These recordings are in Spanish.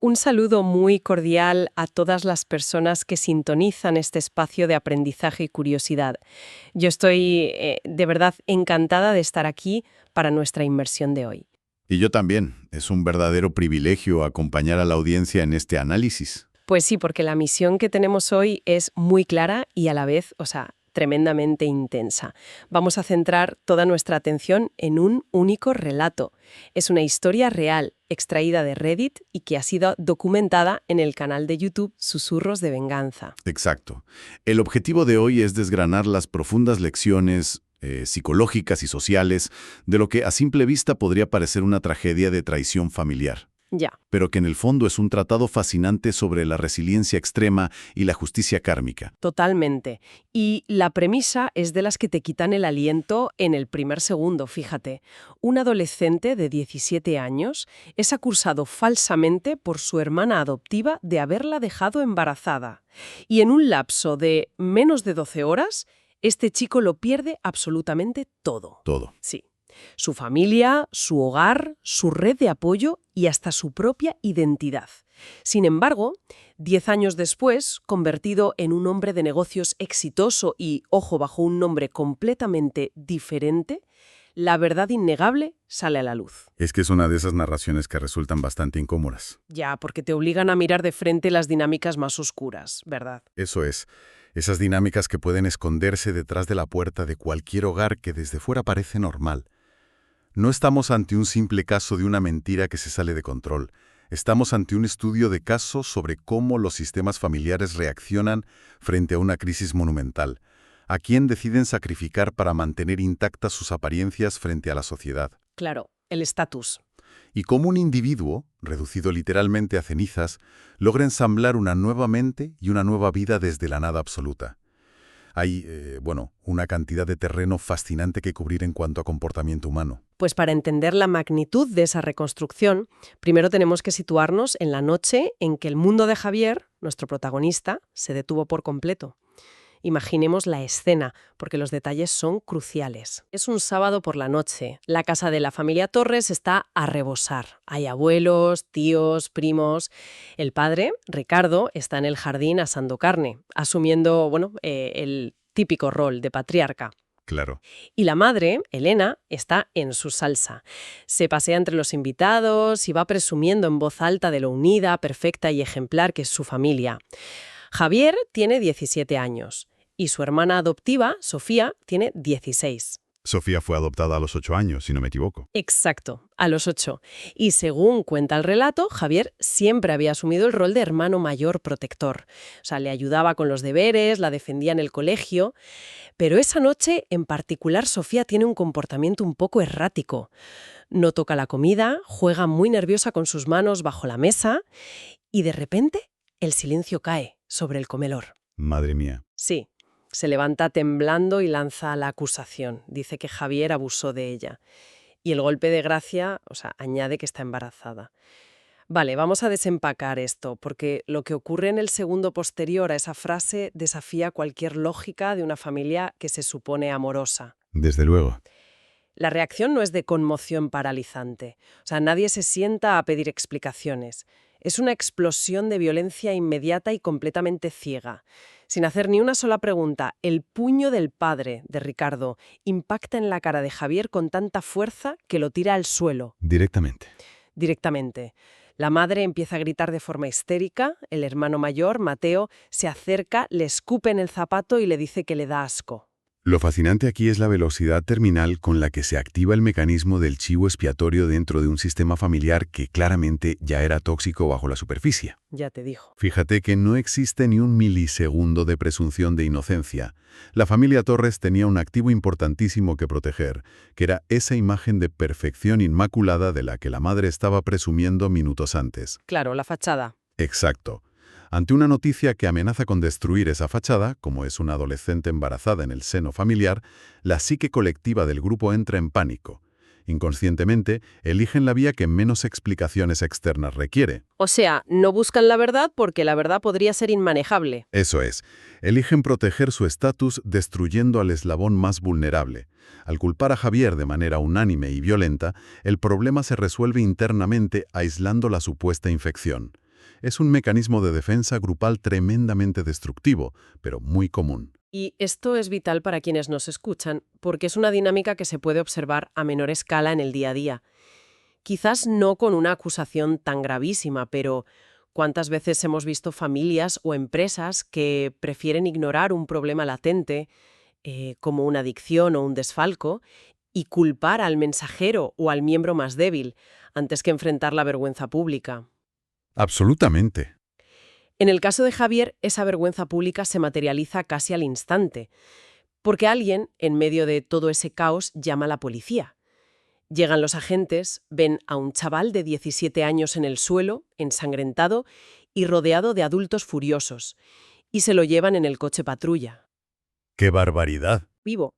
Un saludo muy cordial a todas las personas que sintonizan este espacio de aprendizaje y curiosidad. Yo estoy de verdad encantada de estar aquí para nuestra inmersión de hoy. Y yo también. Es un verdadero privilegio acompañar a la audiencia en este análisis. Pues sí, porque la misión que tenemos hoy es muy clara y a la vez, tremendamente intensa. Vamos a centrar toda nuestra atención en un único relato. Es una historia real, extraída de Reddit y que ha sido documentada en el canal de YouTube Susurros de Venganza. Exacto. El objetivo de hoy es desgranar las profundas lecciones psicológicas y sociales de lo que a simple vista podría parecer una tragedia de traición familiar, Ya. pero que en el fondo es un tratado fascinante sobre la resiliencia extrema y la justicia kármica. Totalmente. Y la premisa es de las que te quitan el aliento en el primer segundo, fíjate. Un adolescente de 17 años es acusado falsamente por su hermana adoptiva de haberla dejado embarazada. Y en un lapso de menos de 12 horas, este chico lo pierde absolutamente todo. Todo. Sí. Su familia, su hogar, su red de apoyo y hasta su propia identidad. Sin embargo, 10 años después, convertido en un hombre de negocios exitoso y, ojo, bajo un nombre completamente diferente, la verdad innegable sale a la luz. Es que es una de esas narraciones que resultan bastante incómodas. Ya, porque te obligan a mirar de frente las dinámicas más oscuras, ¿verdad? Eso es. Esas dinámicas que pueden esconderse detrás de la puerta de cualquier hogar que desde fuera parece normal. No estamos ante un simple caso de una mentira que se sale de control. Estamos ante un estudio de caso sobre cómo los sistemas familiares reaccionan frente a una crisis monumental. ¿A quién deciden sacrificar para mantener intactas sus apariencias frente a la sociedad? Claro, el estatus. Y cómo un individuo, reducido literalmente a cenizas, logra ensamblar una nueva mente y una nueva vida desde la nada absoluta. Hay, una cantidad de terreno fascinante que cubrir en cuanto a comportamiento humano. Pues para entender la magnitud de esa reconstrucción, primero tenemos que situarnos en la noche en que el mundo de Javier, nuestro protagonista, se detuvo por completo. Imaginemos la escena, porque los detalles son cruciales. Es un sábado por la noche. La casa de la familia Torres está a rebosar. Hay abuelos, tíos, primos. El padre, Ricardo, está en el jardín asando carne, asumiendo, el típico rol de patriarca. Claro. Y la madre, Elena, está en su salsa. Se pasea entre los invitados y va presumiendo en voz alta de lo unida, perfecta y ejemplar que es su familia. Javier tiene 17 años y su hermana adoptiva, Sofía, tiene 16. Sofía fue adoptada a los 8 años, si no me equivoco. Exacto, a los 8. Y según cuenta el relato, Javier siempre había asumido el rol de hermano mayor protector. Le ayudaba con los deberes, la defendía en el colegio. Pero esa noche, en particular, Sofía tiene un comportamiento un poco errático. No toca la comida, juega muy nerviosa con sus manos bajo la mesa y de repente el silencio cae sobre el comedor. Madre mía. Sí, se levanta temblando y lanza la acusación. Dice que Javier abusó de ella. Y el golpe de gracia, añade que está embarazada. Vale, vamos a desempacar esto, porque lo que ocurre en el segundo posterior a esa frase desafía cualquier lógica de una familia que se supone amorosa. Desde luego. La reacción no es de conmoción paralizante. Nadie se sienta a pedir explicaciones. Es una explosión de violencia inmediata y completamente ciega. Sin hacer ni una sola pregunta, el puño del padre de Ricardo impacta en la cara de Javier con tanta fuerza que lo tira al suelo. Directamente. La madre empieza a gritar de forma histérica, el hermano mayor, Mateo, se acerca, le escupe en el zapato y le dice que le da asco. Lo fascinante aquí es la velocidad terminal con la que se activa el mecanismo del chivo expiatorio dentro de un sistema familiar que claramente ya era tóxico bajo la superficie. Ya te dijo. Fíjate que no existe ni un milisegundo de presunción de inocencia. La familia Torres tenía un activo importantísimo que proteger, que era esa imagen de perfección inmaculada de la que la madre estaba presumiendo minutos antes. Claro, la fachada. Exacto. Ante una noticia que amenaza con destruir esa fachada, como es una adolescente embarazada en el seno familiar, la psique colectiva del grupo entra en pánico. Inconscientemente, eligen la vía que menos explicaciones externas requiere. No buscan la verdad porque la verdad podría ser inmanejable. Eso es. Eligen proteger su estatus destruyendo al eslabón más vulnerable. Al culpar a Javier de manera unánime y violenta, el problema se resuelve internamente aislando la supuesta infección. Es un mecanismo de defensa grupal tremendamente destructivo, pero muy común. Y esto es vital para quienes nos escuchan, porque es una dinámica que se puede observar a menor escala en el día a día. Quizás no con una acusación tan gravísima, pero ¿cuántas veces hemos visto familias o empresas que prefieren ignorar un problema latente, como una adicción o un desfalco, y culpar al mensajero o al miembro más débil, antes que enfrentar la vergüenza pública? Absolutamente. En el caso de Javier, esa vergüenza pública se materializa casi al instante, porque alguien, en medio de todo ese caos, llama a la policía. Llegan los agentes, ven a un chaval de 17 años en el suelo, ensangrentado y rodeado de adultos furiosos, y se lo llevan en el coche patrulla. ¡Qué barbaridad! Vivo.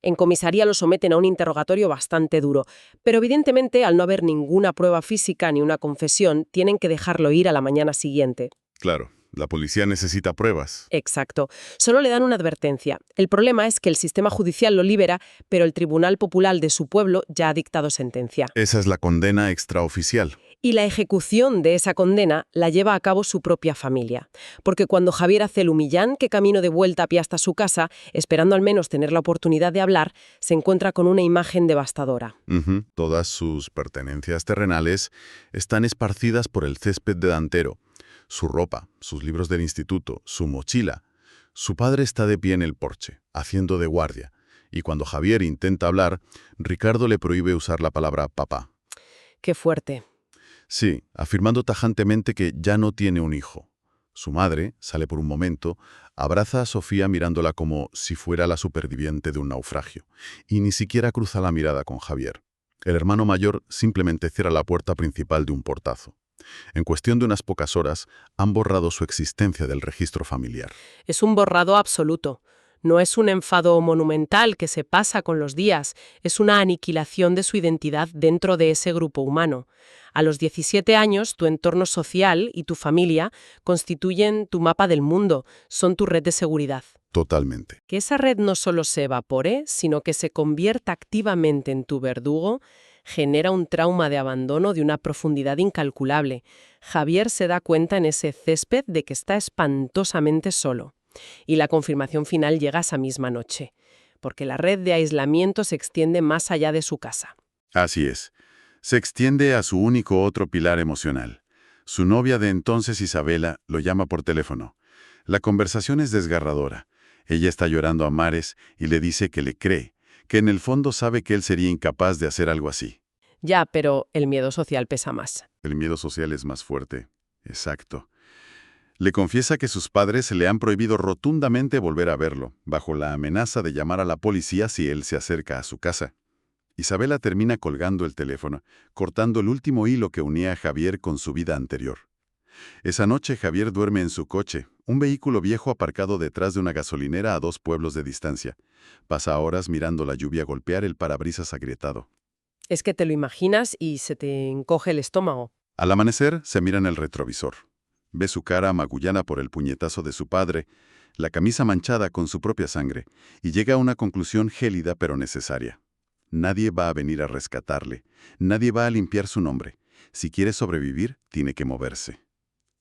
En comisaría lo someten a un interrogatorio bastante duro, pero evidentemente, al no haber ninguna prueba física ni una confesión, tienen que dejarlo ir a la mañana siguiente. Claro, la policía necesita pruebas. Exacto. Solo le dan una advertencia. El problema es que el sistema judicial lo libera, pero el Tribunal Popular de su pueblo ya ha dictado sentencia. Esa es la condena extraoficial. Y la ejecución de esa condena la lleva a cabo su propia familia. Porque cuando Javier hace el humillán que camino de vuelta a pie hasta su casa, esperando al menos tener la oportunidad de hablar, se encuentra con una imagen devastadora. Todas sus pertenencias terrenales están esparcidas por el césped delantero. Su ropa, sus libros del instituto, su mochila. Su padre está de pie en el porche, haciendo de guardia. Y cuando Javier intenta hablar, Ricardo le prohíbe usar la palabra papá. Qué fuerte. Sí, afirmando tajantemente que ya no tiene un hijo. Su madre sale por un momento, abraza a Sofía mirándola como si fuera la superviviente de un naufragio, y ni siquiera cruza la mirada con Javier. El hermano mayor simplemente cierra la puerta principal de un portazo. En cuestión de unas pocas horas, han borrado su existencia del registro familiar. Es un borrado absoluto. No es un enfado monumental que se pasa con los días, es una aniquilación de su identidad dentro de ese grupo humano. A los 17 años, tu entorno social y tu familia constituyen tu mapa del mundo, son tu red de seguridad. Totalmente. Que esa red no solo se evapore, sino que se convierta activamente en tu verdugo, genera un trauma de abandono de una profundidad incalculable. Javier se da cuenta en ese césped de que está espantosamente solo. Y la confirmación final llega esa misma noche, porque la red de aislamiento se extiende más allá de su casa. Así es. Se extiende a su único otro pilar emocional. Su novia de entonces, Isabela, lo llama por teléfono. La conversación es desgarradora. Ella está llorando a mares y le dice que le cree, que en el fondo sabe que él sería incapaz de hacer algo así. Ya, pero el miedo social pesa más. El miedo social es más fuerte. Exacto. Le confiesa que sus padres le han prohibido rotundamente volver a verlo, bajo la amenaza de llamar a la policía si él se acerca a su casa. Isabela termina colgando el teléfono, cortando el último hilo que unía a Javier con su vida anterior. Esa noche Javier duerme en su coche, un vehículo viejo aparcado detrás de una gasolinera a 2 pueblos de distancia. Pasa horas mirando la lluvia golpear el parabrisas agrietado. Es que te lo imaginas y se te encoge el estómago. Al amanecer se mira en el retrovisor. Ve su cara magullana por el puñetazo de su padre, la camisa manchada con su propia sangre, y llega a una conclusión gélida pero necesaria. Nadie va a venir a rescatarle, nadie va a limpiar su nombre. Si quiere sobrevivir, tiene que moverse.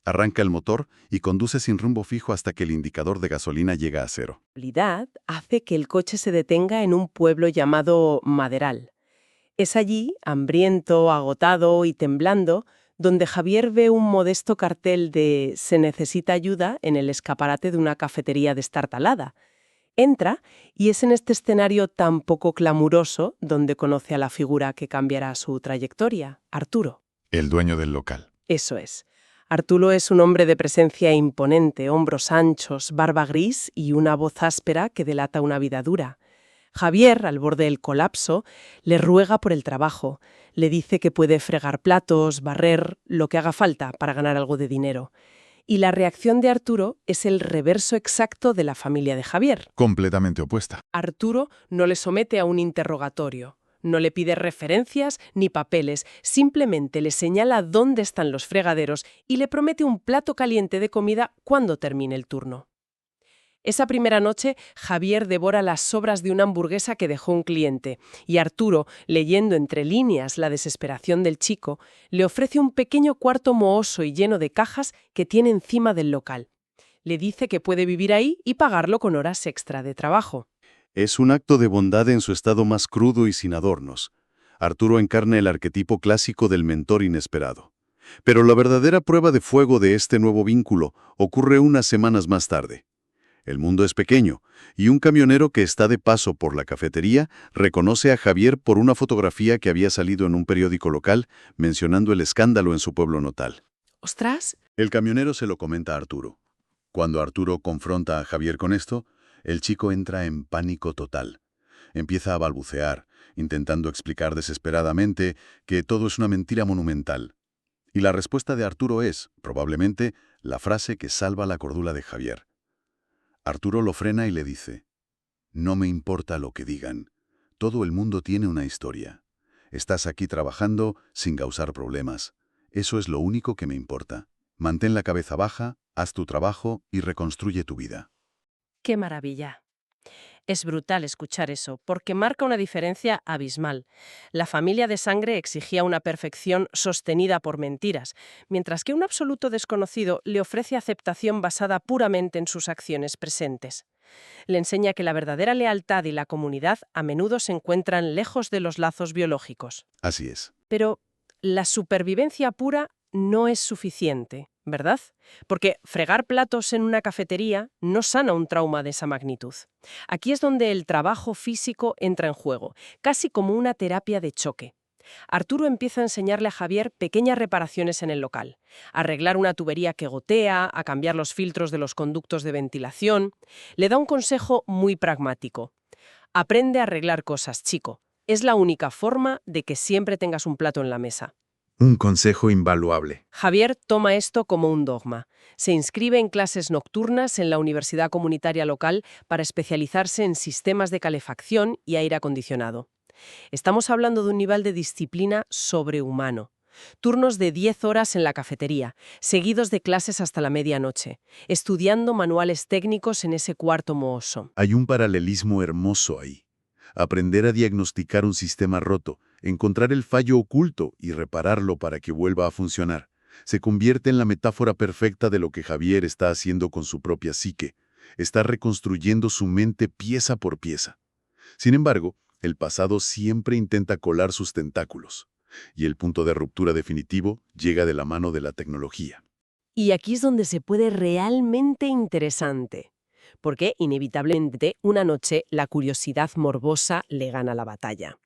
Arranca el motor y conduce sin rumbo fijo hasta que el indicador de gasolina llega a 0. La realidad hace que el coche se detenga en un pueblo llamado Maderal. Es allí, hambriento, agotado y temblando, donde Javier ve un modesto cartel de «Se necesita ayuda» en el escaparate de una cafetería destartalada. Entra y es en este escenario tan poco glamuroso donde conoce a la figura que cambiará su trayectoria, Arturo. El dueño del local. Eso es. Arturo es un hombre de presencia imponente, hombros anchos, barba gris y una voz áspera que delata una vida dura. Javier, al borde del colapso, le ruega por el trabajo. Le dice que puede fregar platos, barrer, lo que haga falta para ganar algo de dinero. Y la reacción de Arturo es el reverso exacto de la familia de Javier. Completamente opuesta. Arturo no le somete a un interrogatorio. No le pide referencias ni papeles, simplemente le señala dónde están los fregaderos y le promete un plato caliente de comida cuando termine el turno. Esa primera noche, Javier devora las sobras de una hamburguesa que dejó un cliente, y Arturo, leyendo entre líneas la desesperación del chico, le ofrece un pequeño cuarto mohoso y lleno de cajas que tiene encima del local. Le dice que puede vivir ahí y pagarlo con horas extra de trabajo. Es un acto de bondad en su estado más crudo y sin adornos. Arturo encarna el arquetipo clásico del mentor inesperado. Pero la verdadera prueba de fuego de este nuevo vínculo ocurre unas semanas más tarde. El mundo es pequeño, y un camionero que está de paso por la cafetería reconoce a Javier por una fotografía que había salido en un periódico local mencionando el escándalo en su pueblo natal. ¡Ostras! El camionero se lo comenta a Arturo. Cuando Arturo confronta a Javier con esto, el chico entra en pánico total. Empieza a balbucear, intentando explicar desesperadamente que todo es una mentira monumental. Y la respuesta de Arturo es, probablemente, la frase que salva la cordura de Javier. Arturo lo frena y le dice: «No me importa lo que digan. Todo el mundo tiene una historia. Estás aquí trabajando sin causar problemas. Eso es lo único que me importa. Mantén la cabeza baja, haz tu trabajo y reconstruye tu vida». ¡Qué maravilla! Es brutal escuchar eso, porque marca una diferencia abismal. La familia de sangre exigía una perfección sostenida por mentiras, mientras que un absoluto desconocido le ofrece aceptación basada puramente en sus acciones presentes. Le enseña que la verdadera lealtad y la comunidad a menudo se encuentran lejos de los lazos biológicos. Así es. Pero la supervivencia pura no es suficiente, ¿verdad? Porque fregar platos en una cafetería no sana un trauma de esa magnitud. Aquí es donde el trabajo físico entra en juego, casi como una terapia de choque. Arturo empieza a enseñarle a Javier pequeñas reparaciones en el local, a arreglar una tubería que gotea, a cambiar los filtros de los conductos de ventilación. Le da un consejo muy pragmático. Aprende a arreglar cosas, chico. Es la única forma de que siempre tengas un plato en la mesa. Un consejo invaluable. Javier toma esto como un dogma. Se inscribe en clases nocturnas en la universidad comunitaria local para especializarse en sistemas de calefacción y aire acondicionado. Estamos hablando de un nivel de disciplina sobrehumano. Turnos de 10 horas en la cafetería, seguidos de clases hasta la medianoche, estudiando manuales técnicos en ese cuarto mohoso. Hay un paralelismo hermoso ahí. Aprender a diagnosticar un sistema roto, encontrar el fallo oculto y repararlo para que vuelva a funcionar, se convierte en la metáfora perfecta de lo que Javier está haciendo con su propia psique. Está reconstruyendo su mente pieza por pieza. Sin embargo, el pasado siempre intenta colar sus tentáculos, y el punto de ruptura definitivo llega de la mano de la tecnología. Y aquí es donde se puede realmente interesante, porque inevitablemente una noche la curiosidad morbosa le gana la batalla.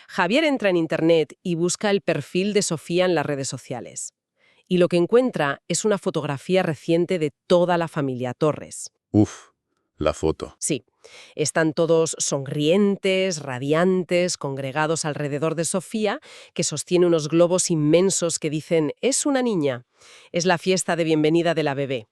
Javier entra en Internet y busca el perfil de Sofía en las redes sociales. Y lo que encuentra es una fotografía reciente de toda la familia Torres. Uf, la foto. Sí, están todos sonrientes, radiantes, congregados alrededor de Sofía, que sostiene unos globos inmensos que dicen «es una niña». Es la fiesta de bienvenida de la bebé.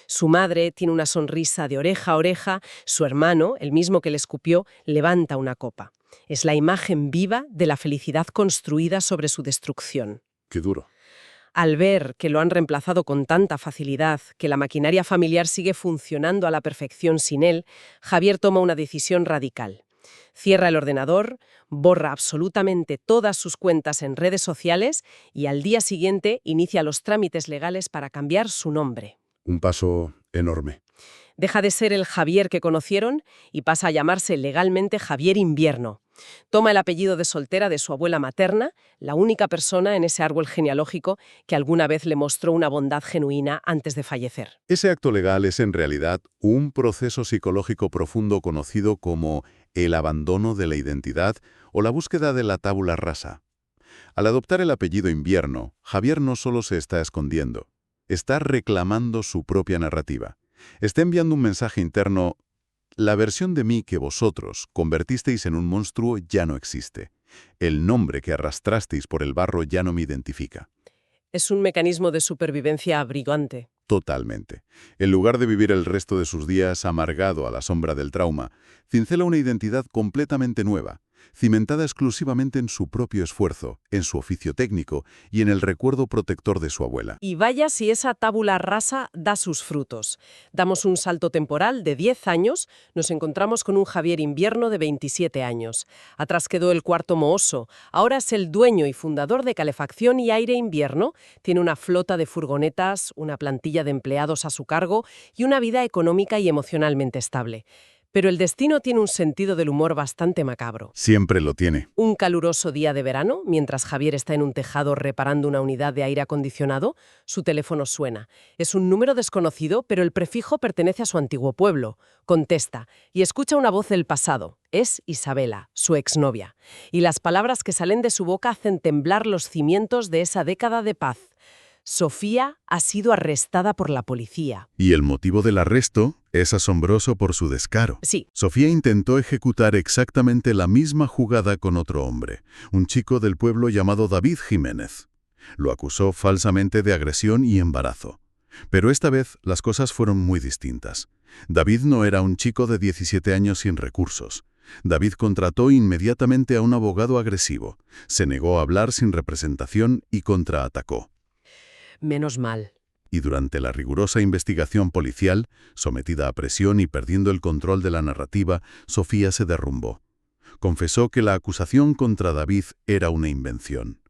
Su madre tiene una sonrisa de oreja a oreja, su hermano, el mismo que le escupió, levanta una copa. Es la imagen viva de la felicidad construida sobre su destrucción. Qué duro. Al ver que lo han reemplazado con tanta facilidad, que la maquinaria familiar sigue funcionando a la perfección sin él, Javier toma una decisión radical. Cierra el ordenador, borra absolutamente todas sus cuentas en redes sociales y al día siguiente inicia los trámites legales para cambiar su nombre. Un paso enorme. Deja de ser el Javier que conocieron y pasa a llamarse legalmente Javier Invierno. Toma el apellido de soltera de su abuela materna, la única persona en ese árbol genealógico que alguna vez le mostró una bondad genuina antes de fallecer. Ese acto legal es en realidad un proceso psicológico profundo conocido como el abandono de la identidad o la búsqueda de la tabula rasa. Al adoptar el apellido Invierno, Javier no solo se está escondiendo, está reclamando su propia narrativa. Está enviando un mensaje interno: la versión de mí que vosotros convertisteis en un monstruo ya no existe. El nombre que arrastrasteis por el barro ya no me identifica. Es un mecanismo de supervivencia abrigante. Totalmente. En lugar de vivir el resto de sus días amargado a la sombra del trauma, cincela una identidad completamente nueva. cimentada exclusivamente en su propio esfuerzo, en su oficio técnico y en el recuerdo protector de su abuela. Y vaya si esa tábula rasa da sus frutos. Damos un salto temporal de 10 años, nos encontramos con un Javier Invierno de 27 años. Atrás quedó el cuarto mohoso. Ahora es el dueño y fundador de Calefacción y Aire Invierno. Tiene una flota de furgonetas, una plantilla de empleados a su cargo y una vida económica y emocionalmente estable. Pero el destino tiene un sentido del humor bastante macabro. Siempre lo tiene. Un caluroso día de verano, mientras Javier está en un tejado reparando una unidad de aire acondicionado, su teléfono suena. Es un número desconocido, pero el prefijo pertenece a su antiguo pueblo. Contesta y escucha una voz del pasado. Es Isabela, su exnovia. Y las palabras que salen de su boca hacen temblar los cimientos de esa década de paz. Sofía ha sido arrestada por la policía. Y el motivo del arresto es asombroso por su descaro. Sí. Sofía intentó ejecutar exactamente la misma jugada con otro hombre, un chico del pueblo llamado David Jiménez. Lo acusó falsamente de agresión y embarazo. Pero esta vez las cosas fueron muy distintas. David no era un chico de 17 años sin recursos. David contrató inmediatamente a un abogado agresivo, se negó a hablar sin representación y contraatacó. Menos mal. Y durante la rigurosa investigación policial, sometida a presión y perdiendo el control de la narrativa, Sofía se derrumbó. Confesó que la acusación contra David era una invención.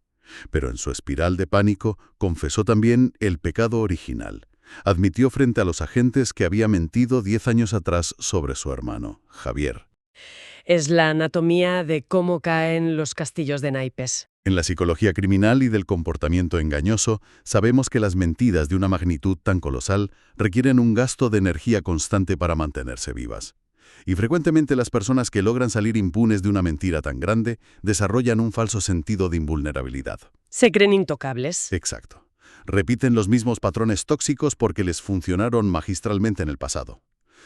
Pero en su espiral de pánico, confesó también el pecado original. Admitió frente a los agentes que había mentido 10 años atrás sobre su hermano, Javier. Es la anatomía de cómo caen los castillos de naipes. En la psicología criminal y del comportamiento engañoso, sabemos que las mentiras de una magnitud tan colosal requieren un gasto de energía constante para mantenerse vivas. Y frecuentemente las personas que logran salir impunes de una mentira tan grande desarrollan un falso sentido de invulnerabilidad. Se creen intocables. Exacto. Repiten los mismos patrones tóxicos porque les funcionaron magistralmente en el pasado.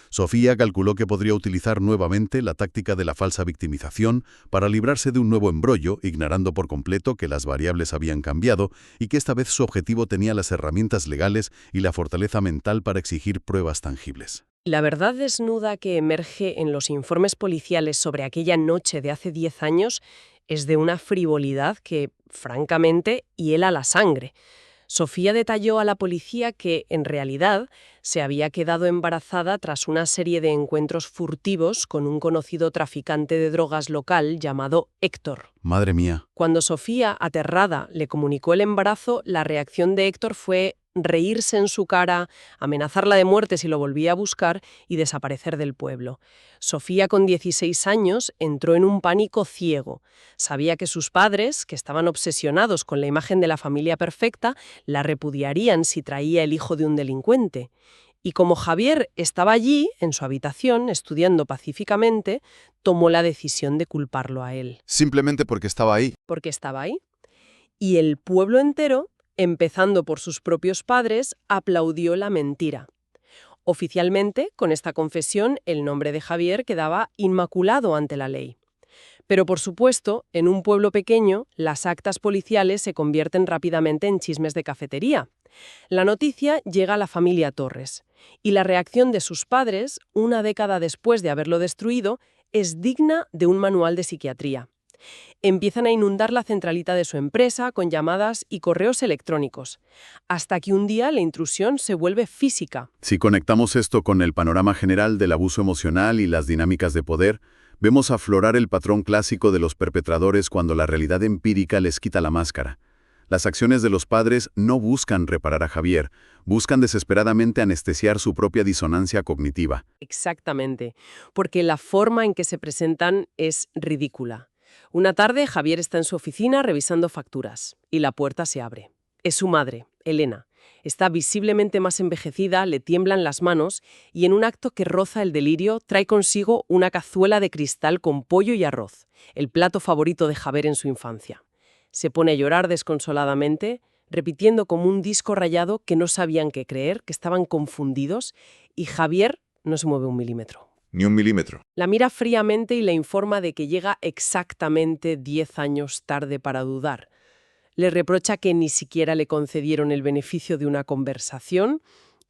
Sofía calculó que podría utilizar nuevamente la táctica de la falsa victimización para librarse de un nuevo embrollo, ignorando por completo que las variables habían cambiado y que esta vez su objetivo tenía las herramientas legales y la fortaleza mental para exigir pruebas tangibles. La verdad desnuda que emerge en los informes policiales sobre aquella noche de hace 10 años es de una frivolidad que, francamente, hiela la sangre. Sofía detalló a la policía que, en realidad, se había quedado embarazada tras una serie de encuentros furtivos con un conocido traficante de drogas local llamado Héctor. Madre mía. Cuando Sofía, aterrada, le comunicó el embarazo, la reacción de Héctor fue reírse en su cara, amenazarla de muerte si lo volvía a buscar y desaparecer del pueblo. Sofía, con 16 años, entró en un pánico ciego. Sabía que sus padres, que estaban obsesionados con la imagen de la familia perfecta, la repudiarían si traía el hijo de un delincuente. Y como Javier estaba allí, en su habitación, estudiando pacíficamente, tomó la decisión de culparlo a él. Simplemente porque estaba ahí. Porque estaba ahí. Y el pueblo entero, empezando por sus propios padres, aplaudió la mentira. Oficialmente, con esta confesión, el nombre de Javier quedaba inmaculado ante la ley. Pero, por supuesto, en un pueblo pequeño, las actas policiales se convierten rápidamente en chismes de cafetería. La noticia llega a la familia Torres, y la reacción de sus padres, una década después de haberlo destruido, es digna de un manual de psiquiatría. Empiezan a inundar la centralita de su empresa con llamadas y correos electrónicos, hasta que un día la intrusión se vuelve física. Si conectamos esto con el panorama general del abuso emocional y las dinámicas de poder, vemos aflorar el patrón clásico de los perpetradores cuando la realidad empírica les quita la máscara. Las acciones de los padres no buscan reparar a Javier, buscan desesperadamente anestesiar su propia disonancia cognitiva. Exactamente, porque la forma en que se presentan es ridícula. Una tarde, Javier está en su oficina revisando facturas y la puerta se abre. Es su madre, Elena. Está visiblemente más envejecida, le tiemblan las manos y en un acto que roza el delirio trae consigo una cazuela de cristal con pollo y arroz, el plato favorito de Javier en su infancia. Se pone a llorar desconsoladamente, repitiendo como un disco rayado que no sabían qué creer, que estaban confundidos, y Javier no se mueve un milímetro. Ni un milímetro. La mira fríamente y le informa de que llega exactamente 10 años tarde para dudar. Le reprocha que ni siquiera le concedieron el beneficio de una conversación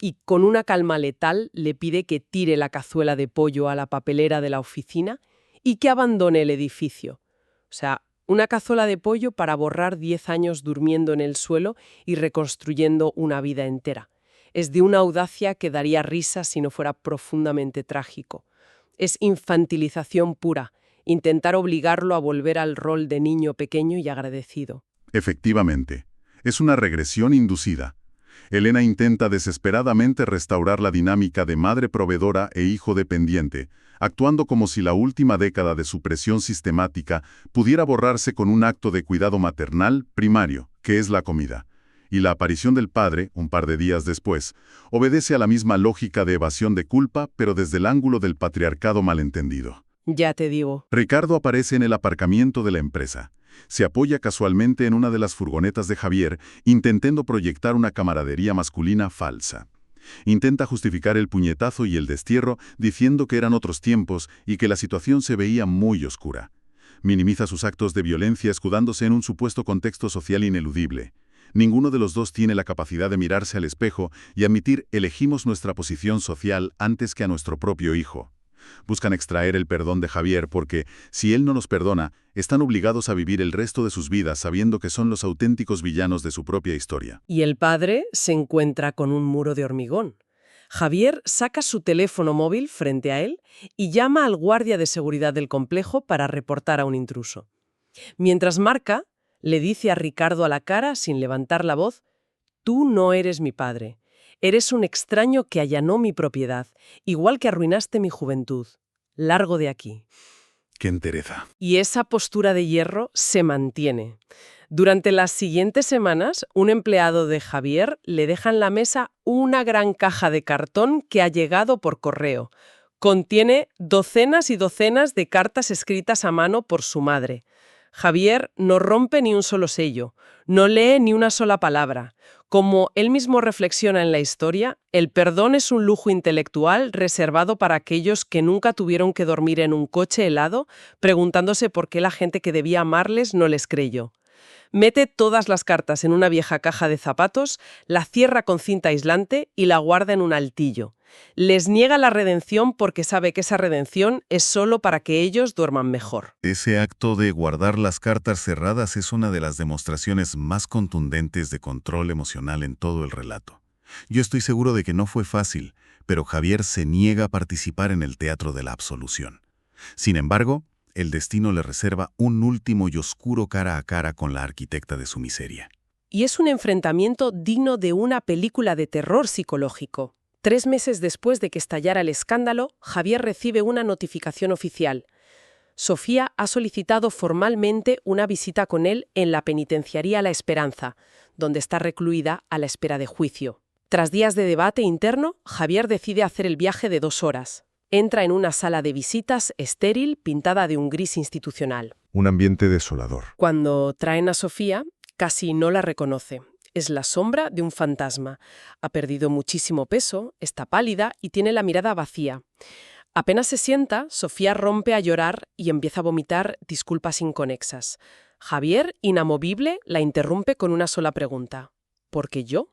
y, con una calma letal, le pide que tire la cazuela de pollo a la papelera de la oficina y que abandone el edificio, O sea, una cazuela de pollo para borrar 10 años durmiendo en el suelo y reconstruyendo una vida entera. Es de una audacia que daría risa si no fuera profundamente trágico. Es infantilización pura, intentar obligarlo a volver al rol de niño pequeño y agradecido. Efectivamente, es una regresión inducida. Elena intenta desesperadamente restaurar la dinámica de madre proveedora e hijo dependiente, actuando como si la última década de supresión sistemática pudiera borrarse con un acto de cuidado maternal primario, que es la comida. Y la aparición del padre, un par de días después, obedece a la misma lógica de evasión de culpa, pero desde el ángulo del patriarcado malentendido. Ya te digo. Ricardo aparece en el aparcamiento de la empresa. Se apoya casualmente en una de las furgonetas de Javier, intentando proyectar una camaradería masculina falsa. Intenta justificar el puñetazo y el destierro diciendo que eran otros tiempos y que la situación se veía muy oscura. Minimiza sus actos de violencia escudándose en un supuesto contexto social ineludible. Ninguno de los dos tiene la capacidad de mirarse al espejo y admitir elegimos nuestra posición social antes que a nuestro propio hijo. Buscan extraer el perdón de Javier porque, si él no los perdona, están obligados a vivir el resto de sus vidas sabiendo que son los auténticos villanos de su propia historia. Y el padre se encuentra con un muro de hormigón. Javier saca su teléfono móvil frente a él y llama al guardia de seguridad del complejo para reportar a un intruso. Mientras marca, le dice a Ricardo a la cara, sin levantar la voz, «Tú no eres mi padre. Eres un extraño que allanó mi propiedad, igual que arruinaste mi juventud. Largo de aquí». ¡Qué entereza! Y esa postura de hierro se mantiene. Durante las siguientes semanas, un empleado de Javier le deja en la mesa una gran caja de cartón que ha llegado por correo. Contiene docenas y docenas de cartas escritas a mano por su madre. Javier no rompe ni un solo sello, no lee ni una sola palabra. Como él mismo reflexiona en la historia, el perdón es un lujo intelectual reservado para aquellos que nunca tuvieron que dormir en un coche helado, preguntándose por qué la gente que debía amarles no les creyó. Mete todas las cartas en una vieja caja de zapatos, la cierra con cinta aislante y la guarda en un altillo. Les niega la redención porque sabe que esa redención es solo para que ellos duerman mejor. Ese acto de guardar las cartas cerradas es una de las demostraciones más contundentes de control emocional en todo el relato. Yo estoy seguro de que no fue fácil, pero Javier se niega a participar en el teatro de la absolución. Sin embargo, el destino le reserva un último y oscuro cara a cara con la arquitecta de su miseria. Y es un enfrentamiento digno de una película de terror psicológico. 3 meses después de que estallara el escándalo, Javier recibe una notificación oficial. Sofía ha solicitado formalmente una visita con él en la penitenciaría La Esperanza, donde está recluida a la espera de juicio. Tras días de debate interno, Javier decide hacer el viaje de 2 horas. Entra en una sala de visitas estéril pintada de un gris institucional. Un ambiente desolador. Cuando traen a Sofía, casi no la reconoce. Es la sombra de un fantasma. Ha perdido muchísimo peso, está pálida y tiene la mirada vacía. Apenas se sienta, Sofía rompe a llorar y empieza a vomitar disculpas inconexas. Javier, inamovible, la interrumpe con una sola pregunta. ¿Por qué yo?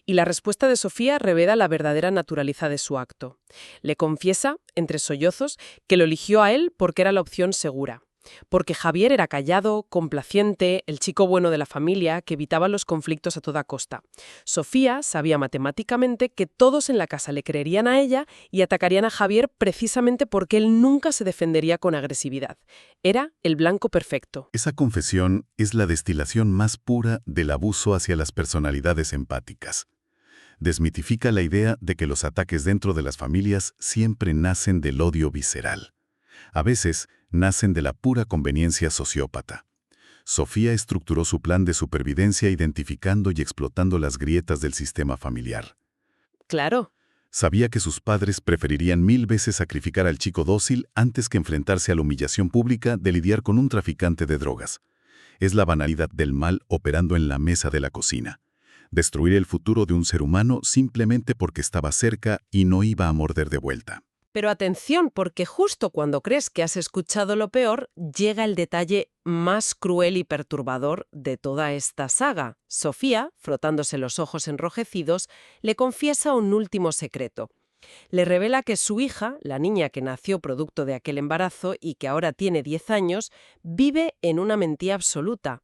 Y la respuesta de Sofía revela la verdadera naturaleza de su acto. Le confiesa, entre sollozos, que lo eligió a él porque era la opción segura. Porque Javier era callado, complaciente, el chico bueno de la familia que evitaba los conflictos a toda costa. Sofía sabía matemáticamente que todos en la casa le creerían a ella y atacarían a Javier precisamente porque él nunca se defendería con agresividad. Era el blanco perfecto. Esa confesión es la destilación más pura del abuso hacia las personalidades empáticas. Desmitifica la idea de que los ataques dentro de las familias siempre nacen del odio visceral. A veces, nacen de la pura conveniencia sociópata. Sofía estructuró su plan de supervivencia identificando y explotando las grietas del sistema familiar. Claro. Sabía que sus padres preferirían 1000 veces sacrificar al chico dócil antes que enfrentarse a la humillación pública de lidiar con un traficante de drogas. Es la banalidad del mal operando en la mesa de la cocina. Destruir el futuro de un ser humano simplemente porque estaba cerca y no iba a morder de vuelta. Pero atención, porque justo cuando crees que has escuchado lo peor, llega el detalle más cruel y perturbador de toda esta saga. Sofía, frotándose los ojos enrojecidos, le confiesa un último secreto. Le revela que su hija, la niña que nació producto de aquel embarazo y que ahora tiene 10 años, vive en una mentira absoluta.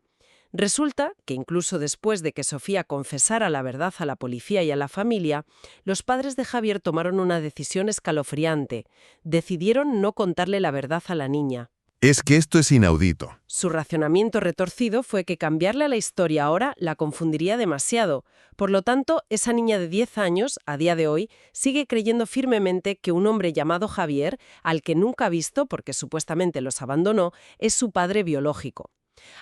Resulta que incluso después de que Sofía confesara la verdad a la policía y a la familia, los padres de Javier tomaron una decisión escalofriante. Decidieron no contarle la verdad a la niña. Es que esto es inaudito. Su racionamiento retorcido fue que cambiarle la historia ahora la confundiría demasiado. Por lo tanto, esa niña de 10 años, a día de hoy, sigue creyendo firmemente que un hombre llamado Javier, al que nunca ha visto porque supuestamente los abandonó, es su padre biológico.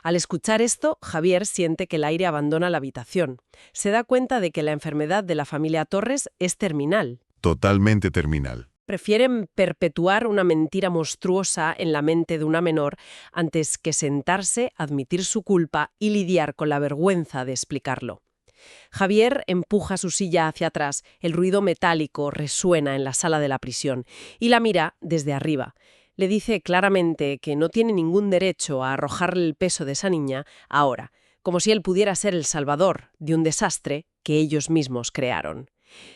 Al escuchar esto, Javier siente que el aire abandona la habitación. Se da cuenta de que la enfermedad de la familia Torres es terminal. Totalmente terminal. Prefieren perpetuar una mentira monstruosa en la mente de una menor antes que sentarse, admitir su culpa y lidiar con la vergüenza de explicarlo. Javier empuja su silla hacia atrás, el ruido metálico resuena en la sala de la prisión y la mira desde arriba. Le dice claramente que no tiene ningún derecho a arrojarle el peso de esa niña ahora, como si él pudiera ser el salvador de un desastre que ellos mismos crearon.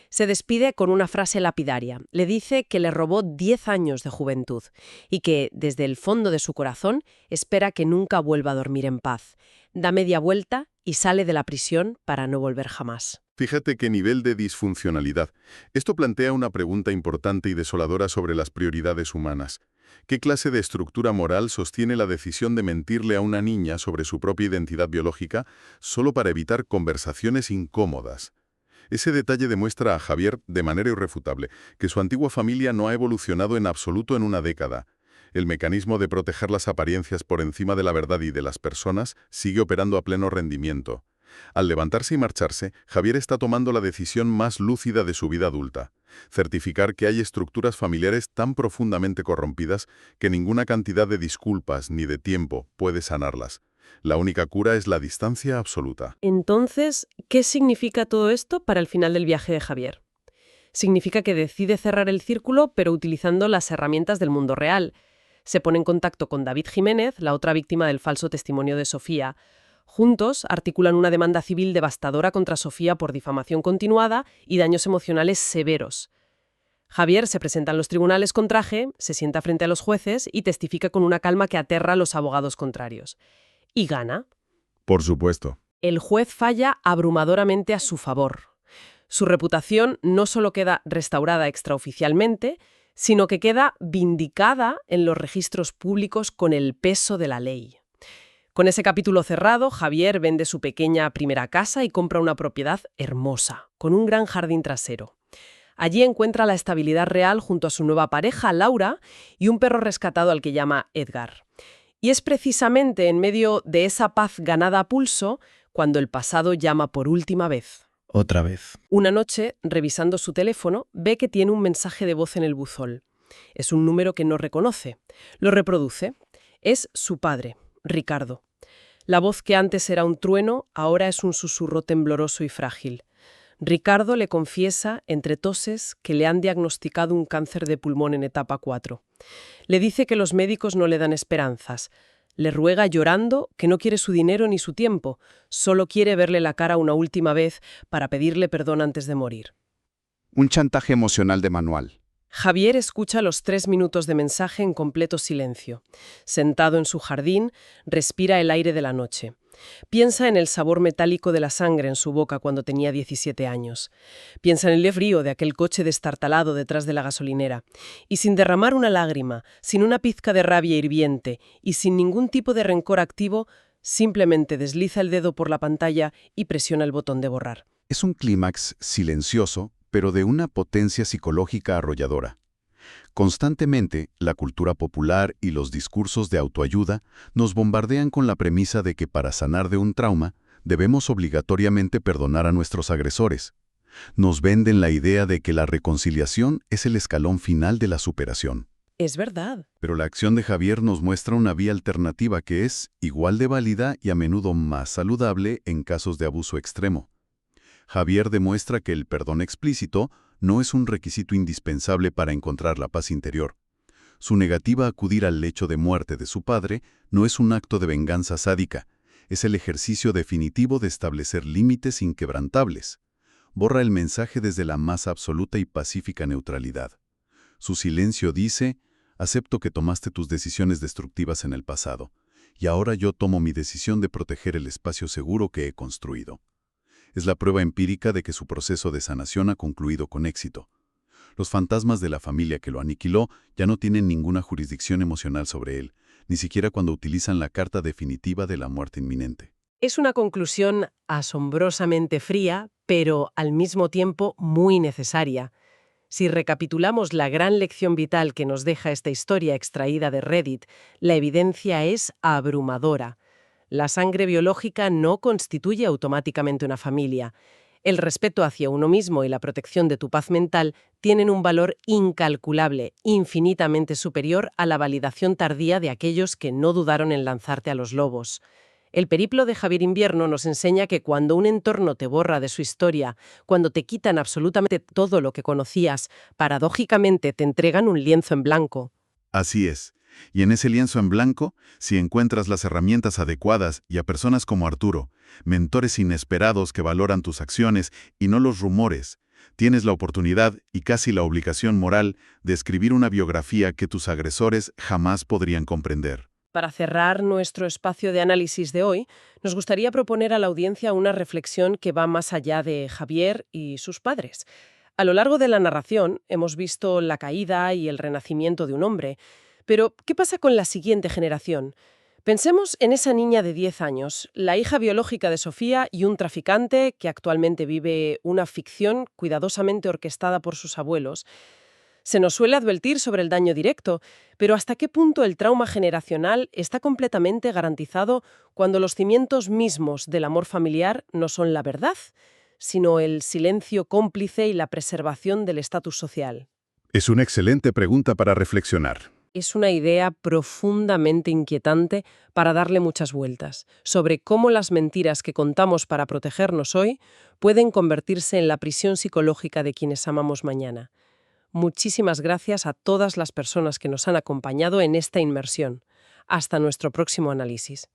Se despide con una frase lapidaria. Le dice que le robó 10 años de juventud y que, desde el fondo de su corazón, espera que nunca vuelva a dormir en paz. Da media vuelta y sale de la prisión para no volver jamás. Fíjate qué nivel de disfuncionalidad. Esto plantea una pregunta importante y desoladora sobre las prioridades humanas. ¿Qué clase de estructura moral sostiene la decisión de mentirle a una niña sobre su propia identidad biológica solo para evitar conversaciones incómodas? Ese detalle demuestra a Javier, de manera irrefutable, que su antigua familia no ha evolucionado en absoluto en una década. El mecanismo de proteger las apariencias por encima de la verdad y de las personas sigue operando a pleno rendimiento. Al levantarse y marcharse, Javier está tomando la decisión más lúcida de su vida adulta: certificar que hay estructuras familiares tan profundamente corrompidas que ninguna cantidad de disculpas ni de tiempo puede sanarlas. La única cura es la distancia absoluta. Entonces, ¿qué significa todo esto para el final del viaje de Javier? Significa que decide cerrar el círculo, pero utilizando las herramientas del mundo real. Se pone en contacto con David Jiménez, la otra víctima del falso testimonio de Sofía. Juntos articulan una demanda civil devastadora contra Sofía por difamación continuada y daños emocionales severos. Javier se presenta en los tribunales con traje, se sienta frente a los jueces y testifica con una calma que aterra a los abogados contrarios. Y gana. Por supuesto. El juez falla abrumadoramente a su favor. Su reputación no solo queda restaurada extraoficialmente, sino que queda vindicada en los registros públicos con el peso de la ley. Con ese capítulo cerrado, Javier vende su pequeña primera casa y compra una propiedad hermosa, con un gran jardín trasero. Allí encuentra la estabilidad real junto a su nueva pareja, Laura, y un perro rescatado al que llama Edgar. Y es precisamente en medio de esa paz ganada a pulso cuando el pasado llama por última vez. Otra vez. Una noche, revisando su teléfono, ve que tiene un mensaje de voz en el buzón. Es un número que no reconoce. Lo reproduce. Es su padre, Ricardo. La voz que antes era un trueno, ahora es un susurro tembloroso y frágil. Ricardo le confiesa, entre toses, que le han diagnosticado un cáncer de pulmón en etapa 4. Le dice que los médicos no le dan esperanzas. Le ruega llorando que no quiere su dinero ni su tiempo, solo quiere verle la cara una última vez para pedirle perdón antes de morir. Un chantaje emocional de manual. Javier escucha los 3 minutos de mensaje en completo silencio. Sentado en su jardín, respira el aire de la noche. Piensa en el sabor metálico de la sangre en su boca cuando tenía 17 años. Piensa en el frío de aquel coche destartalado detrás de la gasolinera. Y sin derramar una lágrima, sin una pizca de rabia hirviente y sin ningún tipo de rencor activo, simplemente desliza el dedo por la pantalla y presiona el botón de borrar. Es un clímax silencioso, pero de una potencia psicológica arrolladora. Constantemente, la cultura popular y los discursos de autoayuda nos bombardean con la premisa de que para sanar de un trauma, debemos obligatoriamente perdonar a nuestros agresores. Nos venden la idea de que la reconciliación es el escalón final de la superación. Es verdad. Pero la acción de Javier nos muestra una vía alternativa que es igual de válida y a menudo más saludable en casos de abuso extremo. Javier demuestra que el perdón explícito no es un requisito indispensable para encontrar la paz interior. Su negativa a acudir al lecho de muerte de su padre no es un acto de venganza sádica, es el ejercicio definitivo de establecer límites inquebrantables. borra el mensaje desde la más absoluta y pacífica neutralidad. Su silencio dice: acepto que tomaste tus decisiones destructivas en el pasado, y ahora yo tomo mi decisión de proteger el espacio seguro que he construido. Es la prueba empírica de que su proceso de sanación ha concluido con éxito. Los fantasmas de la familia que lo aniquiló ya no tienen ninguna jurisdicción emocional sobre él, ni siquiera cuando utilizan la carta definitiva de la muerte inminente. Es una conclusión asombrosamente fría, pero al mismo tiempo muy necesaria. Si recapitulamos la gran lección vital que nos deja esta historia extraída de Reddit, la evidencia es abrumadora. La sangre biológica no constituye automáticamente una familia. El respeto hacia uno mismo y la protección de tu paz mental tienen un valor incalculable, infinitamente superior a la validación tardía de aquellos que no dudaron en lanzarte a los lobos. El periplo de Javier Invierno nos enseña que cuando un entorno te borra de su historia, cuando te quitan absolutamente todo lo que conocías, paradójicamente te entregan un lienzo en blanco. Así es. Y en ese lienzo en blanco, si encuentras las herramientas adecuadas y a personas como Arturo, mentores inesperados que valoran tus acciones y no los rumores, tienes la oportunidad y casi la obligación moral de escribir una biografía que tus agresores jamás podrían comprender. Para cerrar nuestro espacio de análisis de hoy, nos gustaría proponer a la audiencia una reflexión que va más allá de Javier y sus padres. A lo largo de la narración hemos visto la caída y el renacimiento de un hombre, pero ¿qué pasa con la siguiente generación? Pensemos en esa niña de 10 años, la hija biológica de Sofía y un traficante que actualmente vive una ficción cuidadosamente orquestada por sus abuelos. Se nos suele advertir sobre el daño directo, pero ¿hasta qué punto el trauma generacional está completamente garantizado cuando los cimientos mismos del amor familiar no son la verdad, sino el silencio cómplice y la preservación del estatus social? Es una excelente pregunta para reflexionar. Es una idea profundamente inquietante para darle muchas vueltas, sobre cómo las mentiras que contamos para protegernos hoy pueden convertirse en la prisión psicológica de quienes amamos mañana. Muchísimas gracias a todas las personas que nos han acompañado en esta inmersión. Hasta nuestro próximo análisis.